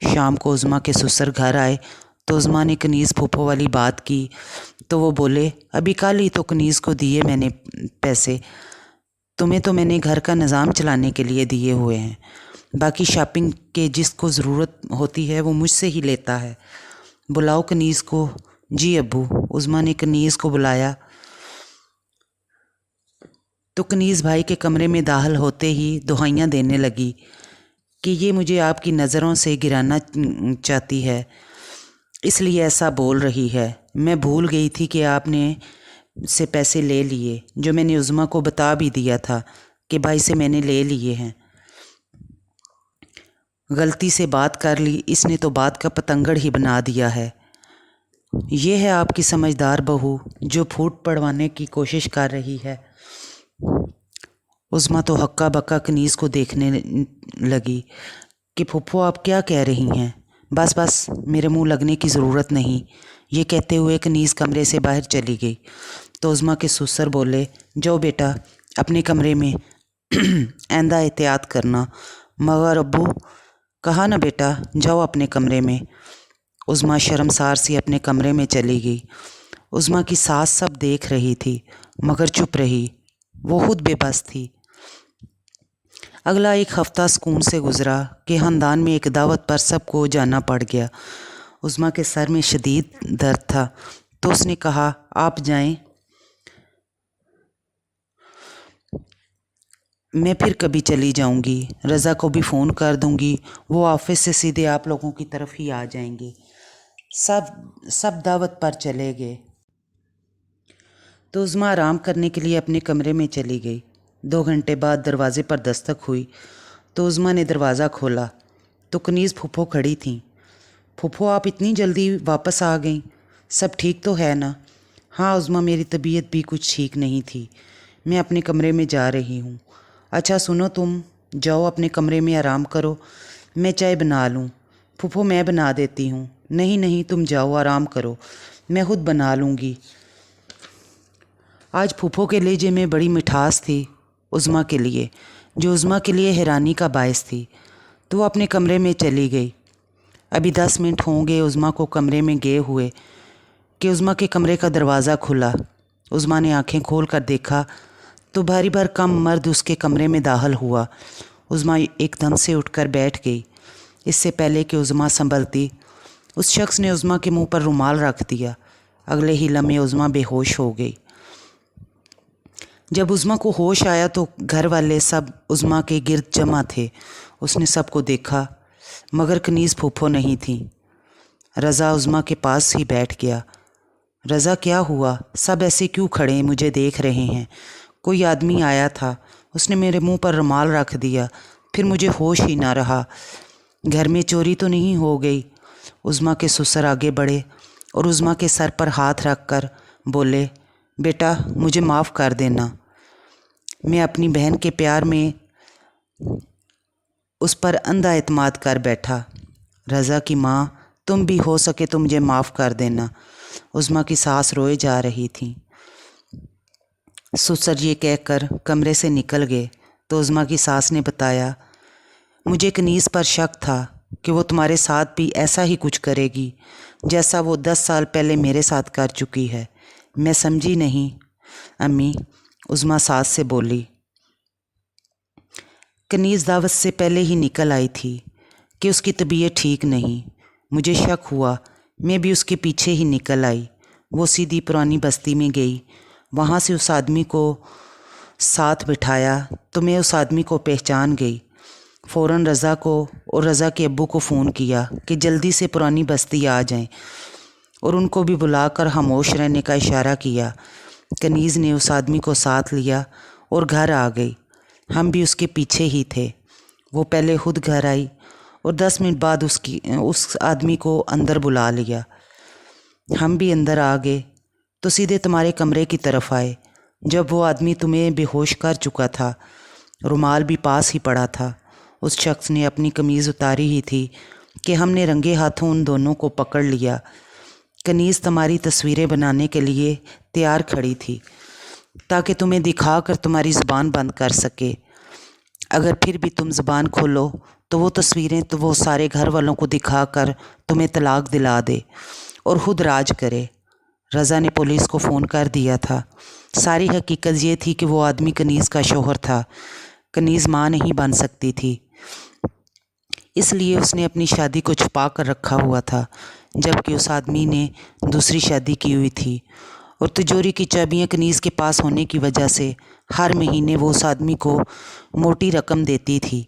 شام کو عظمیٰ کے سسر گھر آئے تو عظمیٰ نے کنیز پھوپھو والی بات کی تو وہ بولے ابھی کل ہی تو کنیز کو دیے میں نے پیسے، تمہیں تو میں نے گھر کا نظام چلانے کے لیے دیے ہوئے ہیں، باقی شاپنگ کے جس کو ضرورت ہوتی ہے وہ مجھ سے ہی لیتا ہے، بلاؤ کنیز کو۔ جی ابو۔ عظمیٰ نے کنیز کو بلایا تو کنیز بھائی کے کمرے میں داخل ہوتے ہی دہائیاں دینے لگی کہ یہ مجھے آپ کی نظروں سے گرانا چاہتی ہے، اس لیے ایسا بول رہی ہے، میں بھول گئی تھی کہ آپ نے سے پیسے لے لیے، جو میں نے عظمیٰ کو بتا بھی دیا تھا کہ بھائی سے میں نے لے لیے ہیں، غلطی سے بات کر لی، اس نے تو بات کا پتنگڑ ہی بنا دیا ہے۔ یہ ہے آپ کی سمجھدار بہو جو پھوٹ پڑوانے کی کوشش کر رہی ہے۔ عظمیٰ تو ہکا بکا کنیز کو دیکھنے لگی کہ پھوپھو آپ کیا کہہ رہی ہیں، بس بس میرے منہ لگنے کی ضرورت نہیں، یہ کہتے ہوئے کنیز کمرے سے باہر چلی گئی تو عظمیٰ کے سسر بولے جاؤ بیٹا اپنے کمرے میں، آئندہ احتیاط کرنا۔ مگر ابو کہا نا بیٹا جاؤ اپنے کمرے میں۔ عظمیٰ شرمسار سی اپنے کمرے میں چلی گئی۔ عظمیٰ کی ساس سب دیکھ رہی تھی مگر چپ رہی، وہ خود بے بس تھی۔ اگلا ایک ہفتہ سکون سے گزرا کہ خاندان میں ایک دعوت پر سب کو جانا پڑ گیا۔ عظمیٰ کے سر میں شدید درد تھا تو اس نے کہا آپ جائیں، میں پھر کبھی چلی جاؤں گی، رضا کو بھی فون کر دوں گی، وہ آفس سے سیدھے آپ لوگوں کی طرف ہی آ جائیں گے۔ سب دعوت پر چلے گئے تو عظمیٰ آرام کرنے کے لیے اپنے کمرے میں چلی گئی۔ 2 گھنٹے بعد دروازے پر دستک ہوئی تو عظمیٰ نے دروازہ کھولا تو کنیز پھوپھو کھڑی تھیں۔ پھوپھو آپ اتنی جلدی واپس آ گئیں، سب ٹھیک تو ہے نا؟ ہاں عظمیٰ میری طبیعت بھی کچھ ٹھیک نہیں تھی، میں اپنے کمرے میں جا رہی ہوں۔ اچھا سنو تم جاؤ اپنے کمرے میں آرام کرو، میں چائے بنا لوں۔ پھوپھو میں بنا دیتی ہوں۔ نہیں نہیں تم جاؤ آرام کرو، میں خود بنا لوں گی۔ آج پھوپھو کے لہجے میں بڑی مٹھاس تھی عظمیٰ کے لیے، جو عظمیٰ کے لیے حیرانی کا باعث تھی، تو وہ اپنے کمرے میں چلی گئی۔ ابھی 10 منٹ ہوں گے عظمیٰ کو کمرے میں گئے ہوئے کہ عظمیٰ کے کمرے کا دروازہ کھلا۔ عظمیٰ نے آنکھیں کھول کر دیکھا تو بھاری بھرکم مرد اس کے کمرے میں داخل ہوا۔ عظمیٰ ایک دم سے اٹھ کر بیٹھ گئی۔ اس سے پہلے کہ عظمیٰ سنبھلتی، اس شخص نے عظمیٰ کے منہ پر رومال رکھ دیا۔ اگلے ہی لمحے عظمیٰ بے ہوش ہو گئی۔ جب عظمیٰ کو ہوش آیا تو گھر والے سب عظمیٰ کے گرد جمع تھے۔ اس نے سب کو دیکھا مگر کنیز پھوپھو نہیں تھیں۔ رضا عظمیٰ کے پاس ہی بیٹھ گیا۔ رضا کیا ہوا؟ سب ایسے کیوں کھڑے مجھے دیکھ رہے ہیں؟ کوئی آدمی آیا تھا، اس نے میرے منہ پر رومال رکھ دیا، پھر مجھے ہوش ہی نہ رہا۔ گھر میں چوری تو نہیں ہو گئی؟ عظمیٰ کے سسر آگے بڑھے اور عظمیٰ کے سر پر ہاتھ رکھ کر بولے بیٹا مجھے معاف کر دینا، میں اپنی بہن کے پیار میں اس پر اندھا اعتماد کر بیٹھا۔ رضا کی ماں تم بھی ہو سکے تو مجھے معاف کر دینا۔ عظمیٰ کی ساس روئے جا رہی تھیں۔ سسر یہ کہہ کر کمرے سے نکل گئے تو عظمیٰ کی ساس نے بتایا مجھے کنیز پر شک تھا کہ وہ تمہارے ساتھ بھی ایسا ہی کچھ کرے گی جیسا وہ 10 سال پہلے میرے ساتھ کر چکی ہے، میں سمجھی نہیں امی، عظمیٰ ساس سے بولی۔ کنیز دعوت سے پہلے ہی نکل آئی تھی کہ اس کی طبیعت ٹھیک نہیں، مجھے شک ہوا، میں بھی اس کے پیچھے ہی نکل آئی۔ وہ سیدھی پرانی بستی میں گئی، وہاں سے اس آدمی کو ساتھ بٹھایا تو میں اس آدمی کو پہچان گئی۔ فوراً رضا کو اور رضا کے ابو کو فون کیا کہ جلدی سے پرانی بستی آ جائیں اور ان کو بھی بلا کر خاموش رہنے کا اشارہ کیا۔ کنیز نے اس آدمی کو ساتھ لیا اور گھر آ گئی، ہم بھی اس کے پیچھے ہی تھے۔ وہ پہلے خود گھر آئی اور 10 منٹ بعد اس آدمی کو اندر بلا لیا۔ ہم بھی اندر آ گئے تو سیدھے تمہارے کمرے کی طرف آئے۔ جب وہ آدمی تمہیں بے ہوش کر چکا تھا، رومال بھی پاس ہی پڑا تھا، اس شخص نے اپنی قمیض اتاری ہی تھی کہ ہم نے رنگے ہاتھوں ان دونوں کو پکڑ لیا۔ کنیز تمہاری تصویریں بنانے کے لیے تیار کھڑی تھی تاکہ تمہیں دکھا کر تمہاری زبان بند کر سکے۔ اگر پھر بھی تم زبان کھولو تو وہ تصویریں تو وہ سارے گھر والوں کو دکھا کر تمہیں طلاق دلا دے اور خود راج کرے۔ رضا نے پولیس کو فون کر دیا تھا۔ ساری حقیقت یہ تھی کہ وہ آدمی کنیز کا شوہر تھا۔ کنیز ماں نہیں بن سکتی تھی، اس لیے اس نے اپنی شادی کو چھپا کر رکھا ہوا تھا، جبکہ اس آدمی نے دوسری شادی کی ہوئی تھی، اور تجوری کی چابیاں کنیز کے پاس ہونے کی وجہ سے ہر مہینے وہ اس آدمی کو موٹی رقم دیتی تھی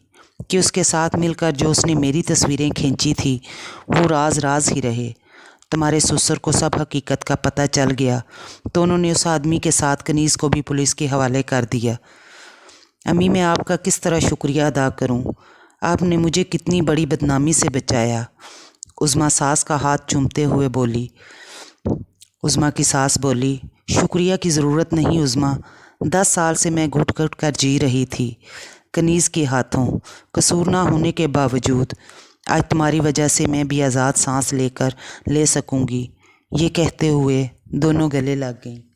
کہ اس کے ساتھ مل کر جو اس نے میری تصویریں کھینچی تھی وہ راز راز ہی رہے۔ تمہارے سسر کو سب حقیقت کا پتہ چل گیا تو انہوں نے اس آدمی کے ساتھ کنیز کو بھی پولیس کے حوالے کر دیا۔ امی، میں آپ کا کس طرح شکریہ ادا کروں؟ آپ نے مجھے کتنی بڑی بدنامی سے بچایا۔ عظمیٰ ساس کا ہاتھ چومتے ہوئے بولی۔ عظمیٰ کی ساس بولی، شکریہ کی ضرورت نہیں عظمیٰ، 10 سال سے میں گھٹ گھٹ کر جی رہی تھی کنیز کے ہاتھوں، قصور نہ ہونے کے باوجود۔ آج تمہاری وجہ سے میں بھی آزاد سانس لے سکوں گی۔ یہ کہتے ہوئے دونوں گلے لگ گئیں۔